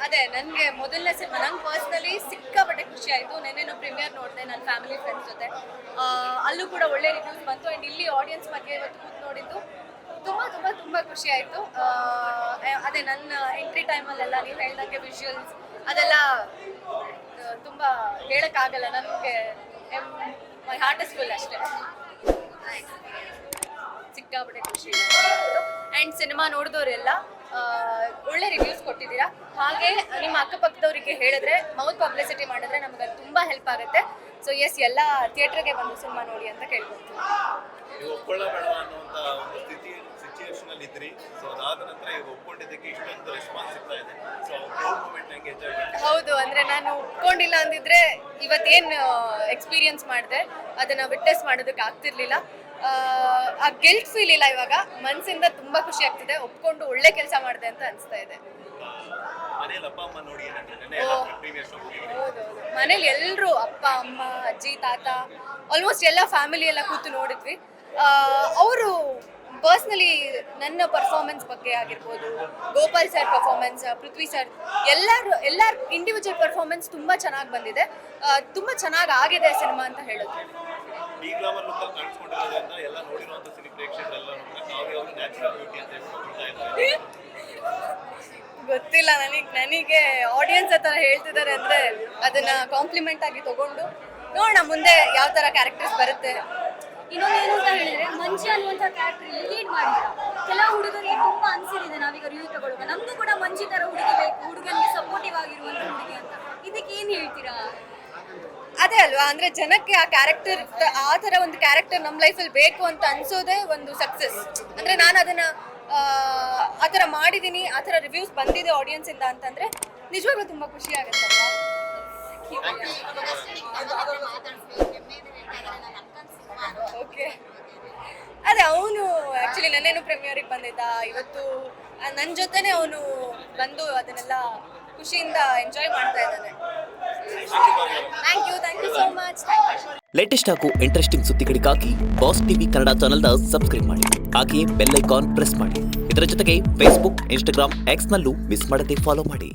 ಅದೇ ನನಗೆ ಮೊದಲನೇ ಸಿನಿಮಾ ನಂಗೆ ಪರ್ಸ್ನಲಿ ಸಿಕ್ಕಾಪಟ್ಟೆ ಖುಷಿ ಆಯಿತು. ನೆನ್ನೆನೂ ಪ್ರೀಮಿಯರ್ ನೋಡಿದೆ ನನ್ನ ಫ್ಯಾಮಿಲಿ ಫ್ರೆಂಡ್ಸ್ ಜೊತೆ. ಅಲ್ಲೂ ಕೂಡ ಒಳ್ಳೆ ರಿವ್ಯೂಸ್ ಬಂತು. ಆ್ಯಂಡ್ ಇಲ್ಲಿ ಆಡಿಯನ್ಸ್ ಮಧ್ಯೆ ಇವತ್ತು ಕೂತು ನೋಡಿದ್ದು ತುಂಬ ತುಂಬ ತುಂಬ ಖುಷಿ ಆಯಿತು. ಅದೇ ನನ್ನ ಎಂಟ್ರಿ ಟೈಮಲ್ಲೆಲ್ಲ ನೀವು ಹೇಳ್ದಂಗೆ ವಿಜುವಲ್ಸ್ ಅದೆಲ್ಲ ತುಂಬ ಹೇಳೋಕ್ಕಾಗಲ್ಲ. ನನಗೆ ಮೈ ಹಾರ್ಟ್ ಇಸ್ ಫುಲ್ ಅಷ್ಟೇ. ಸಿಕ್ಕಾಪಟ್ಟೆ ಖುಷಿ ಆ್ಯಂಡ್ ಸಿನಿಮಾ ನೋಡಿದವರೆಲ್ಲ ಒಳ್ಳೆ ರಿವ್ಯೂಸ್ ಕೊಟ್ಟಿದ್ದೀರಾ. ಹಾಗೆ ನಿಮ್ಮ ಅಕ್ಕಪಕ್ಕದವರಿಗೆ ಹೇಳಿದ್ರೆ ಮೌತ್ ಪಬ್ಲಿಸಿಟಿ ಮಾಡಿದ್ರೆ ನಮ್ಗೆ ಅದು ತುಂಬ ಹೆಲ್ಪ್ ಆಗುತ್ತೆ. ಸೊ ಎಸ್, ಎಲ್ಲ ಥಿಯೇಟ್ರಿಗೆ ಬಂದು ಸಿನಿಮಾ ನೋಡಿ ಅಂತ ಕೇಳ್ಕೊಡ್ತೀನಿ. ನೀವು ಒಪ್ಕೊಳ್ಳಬೇಡ ಅನ್ನುವಂಥ ಒಂದು ಸಿಚುಯೇಷನ್ ಅಲ್ಲಿ ಇದ್ರಿ. ಸೊ ಅದಾದ ನಂತರ ಈಗ ಒಪ್ಕೊಂಡಿದ್ದಕ್ಕೆ ಇಷ್ಟೊಂದು ರೆಸ್ಪಾನ್ಸ್ ಸಿಗ್ತಾ ಇದೆ. ಸೊ ಪ್ರೌಡ್ ಮೂಮೆಂಟ್ ಹೆಂಗೆ ಎಂಜಾಯ್ ಮಾಡಿ? ಹೌದು, ಅಂದರೆ ನಾನು ಒಪ್ಕೊಂಡಿಲ್ಲ ಅಂದಿದ್ರೆ ಇವತ್ತೇನು ಎಕ್ಸ್ಪೀರಿಯನ್ಸ್ ಮಾಡಿದೆ ಅದನ್ನು ವಿಟ್ನೆಸ್ ಮಾಡೋದಕ್ಕೆ ಆಗ್ತಿರ್ಲಿಲ್ಲ. ಆ ಗಿಲ್ಟ್ ಫೀಲ್ ಇಲ್ಲ. ಇವಾಗ ಮನಸ್ಸಿಂದ ತುಂಬ ಖುಷಿ ಆಗ್ತಿದೆ. ಒಪ್ಕೊಂಡು ಒಳ್ಳೆ ಕೆಲಸ ಮಾಡಿದೆ ಅಂತ ಅನಿಸ್ತಾ ಇದೆ. ಮನೇಲಿ ಅಪ್ಪ ಅಮ್ಮ ನೋಡಿ ಹೌದೌದು, ಮನೇಲಿ ಎಲ್ಲರೂ ಅಪ್ಪ ಅಮ್ಮ ಅಜ್ಜಿ ತಾತ ಆಲ್ಮೋಸ್ಟ್ ಎಲ್ಲ ಫ್ಯಾಮಿಲಿ ಎಲ್ಲ ಕೂತು ನೋಡಿದ್ವಿ. ಅವರು ಪರ್ಸ್ನಲಿ ನನ್ನ ಪರ್ಫಾರ್ಮೆನ್ಸ್ ಬಗ್ಗೆ ಆಗಿರ್ಬೋದು, ಗೋಪಾಲ್ ಸರ್ ಪರ್ಫಾರ್ಮೆನ್ಸ್, ಪೃಥ್ವಿ ಸರ್ ಎಲ್ಲರ ಇಂಡಿವಿಜುವಲ್ ಪರ್ಫಾರ್ಮೆನ್ಸ್ ತುಂಬ ಚೆನ್ನಾಗಿ ಬಂದಿದೆ. ತುಂಬ ಚೆನ್ನಾಗಿ ಆಗಿದೆ ಸಿನಿಮಾ ಅಂತ ಹೇಳಿದ್ರು. ಎಲ್ಲ ನೋಡಿರುವಂತ ಸಿನಿ ಪ್ರೇಕ್ಷಕರೆಲ್ಲ ನ್ಯಾಚುರಲ್ ಬ್ಯೂಟಿ ಅಂತ ಹೇಳ್ತಾ ಇದ್ದಾರೆ. ಗೊತ್ತಿಲ್ಲ ನನಗೆ ಆಡಿಯನ್ಸ್ ಆ ಥರ ಹೇಳ್ತಿದ್ದಾರೆ ಅಂದರೆ ಅದನ್ನ ಕಾಂಪ್ಲಿಮೆಂಟ್ ಆಗಿ ತಗೊಂಡು ನೋಡೋಣ ಮುಂದೆ ಯಾವ ಥರ ಕ್ಯಾರೆಕ್ಟರ್ಸ್ ಬರುತ್ತೆ. ಇನ್ನೊಂದು ಏನು ಅಂತ ಹೇಳಿದ್ರೆ ಮಂಜು ಅನ್ನುವಂಥ ಕ್ಯಾರೆಕ್ಟರ್ ಲೀಡ್ ಮಾಡಿಲ್ಲ. ಕೆಲವು ಹುಡುಗರಿಗೆ ತುಂಬಾ ಅನ್ಸಿದೆ ನಾವೀಗ ರಿವ್ಯೂ ತಗೊಳ್ಳುವಾಗ ನಮಗೂ ಕೂಡ ಮಂಜು ಥರ ಹುಡುಗಿ ಬೇಕು, ಹುಡುಗನಿಗೆ ಸಪೋರ್ಟಿವ್ ಆಗಿರುವಂಥ ಹುಡುಗಿ ಅಂತ. ಇದಕ್ಕೆ ಏನು ಹೇಳ್ತೀರಾ? ಅದೇ ಅಲ್ವಾ, ಅಂದರೆ ಜನಕ್ಕೆ ಆ ಕ್ಯಾರೆಕ್ಟರ್, ಆ ಥರ ಒಂದು ಕ್ಯಾರೆಕ್ಟರ್ ನಮ್ಮ ಲೈಫಲ್ಲಿ ಬೇಕು ಅಂತ ಅನ್ಸೋದೇ ಒಂದು ಸಕ್ಸಸ್. ಅಂದರೆ ನಾನು ಅದನ್ನು ಆ ಥರ ಮಾಡಿದ್ದೀನಿ, ಆ ಥರ ರಿವ್ಯೂಸ್ ಬಂದಿದೆ ಆಡಿಯನ್ಸಿಂದ ಅಂತಂದರೆ ನಿಜವಾಗ್ಲೂ ತುಂಬ ಖುಷಿ ಆಗುತ್ತಲ್ವಾ. ಓಕೆ, ಅದೇ ಅವನು ಆ್ಯಕ್ಚುಲಿ ನನ್ನೇನು ಪ್ರೀಮಿಯರಿಗೆ ಬಂದಿದ್ದ. ಇವತ್ತು ನನ್ನ ಜೊತೆನೇ ಅವನು ಬಂದು ಅದನ್ನೆಲ್ಲ ಖುಷಿಯಿಂದ ಎಂಜಾಯ್ ಮಾಡ್ತಾ ಇದ್ದಾನೆ. Thank you so much. Latest ಹಾಗೂ ಇಂಟ್ರೆಸ್ಟಿಂಗ್ ಸುದ್ದಿಗಳಿಗಾಗಿ ಬಾಸ್ ಟಿವಿ ಕನ್ನಡ ಚಾನೆಲ್ನ ಸಬ್ಸ್ಕ್ರೈಬ್ ಮಾಡಿ. ಹಾಗೆಯೇ ಬೆಲ್ ಐಕಾನ್ ಪ್ರೆಸ್ ಮಾಡಿ. ಇದರ ಜೊತೆಗೆ ಫೇಸ್ಬುಕ್, ಇನ್ಸ್ಟಾಗ್ರಾಮ್, ಎಕ್ಸ್ನಲ್ಲೂ ಮಿಸ್ ಮಾಡದೆ ಫಾಲೋ ಮಾಡಿ.